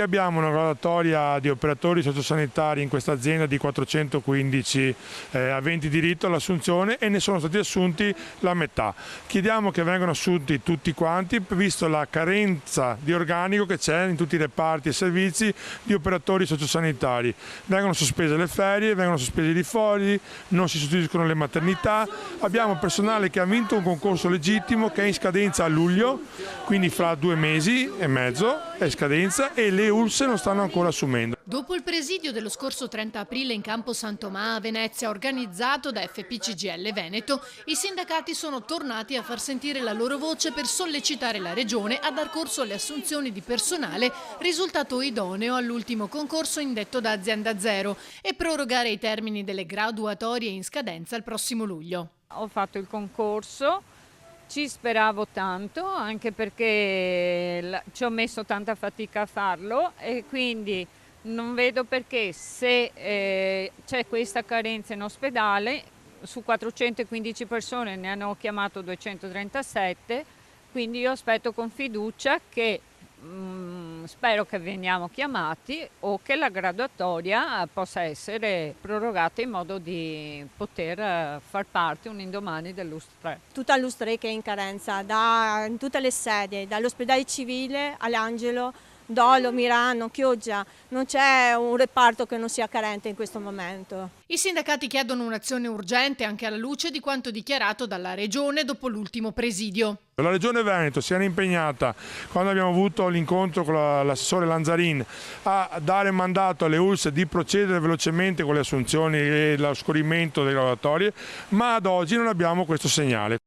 Abbiamo una graduatoria di operatori sociosanitari in questa azienda di 415 aventi diritto all'assunzione e ne sono stati assunti la metà. Chiediamo che vengano assunti tutti quanti, visto la carenza di organico che c'è in tutti i reparti e servizi di operatori sociosanitari. Vengono sospese le ferie, vengono sospesi i rifoli, non si sostituiscono le maternità. Abbiamo personale che ha vinto un concorso legittimo che è in scadenza a luglio, quindi fra 2 mesi e mezzo è in scadenza, e le ULSS non stanno ancora assumendo. Dopo il presidio dello scorso 30 aprile in campo San Tomà a Venezia organizzato da FPCGL Veneto, i sindacati sono tornati a far sentire la loro voce per sollecitare la Regione a dar corso alle assunzioni di personale risultato idoneo all'ultimo concorso indetto da Azienda Zero e prorogare i termini delle graduatorie in scadenza il prossimo luglio. Ho fatto il concorso. Ci speravo tanto, anche perché ci ho messo tanta fatica a farlo e quindi non vedo perché, se c'è questa carenza in ospedale, su 415 persone ne hanno chiamato 237, quindi io aspetto con fiducia che spero che veniamo chiamati o che la graduatoria possa essere prorogata in modo di poter far parte un indomani dell'ULSS. Tutta l'ULSS che è in carenza, in tutte le sedi, dall'ospedale civile all'Angelo, Dolo, Mirano, Chioggia, non c'è un reparto che non sia carente in questo momento. I sindacati chiedono un'azione urgente anche alla luce di quanto dichiarato dalla Regione dopo l'ultimo presidio. La Regione Veneto si era impegnata, quando abbiamo avuto l'incontro con l'assessore Lanzarin, a dare mandato alle ULSS di procedere velocemente con le assunzioni e lo scorrimento delle graduatorie, ma ad oggi non abbiamo questo segnale.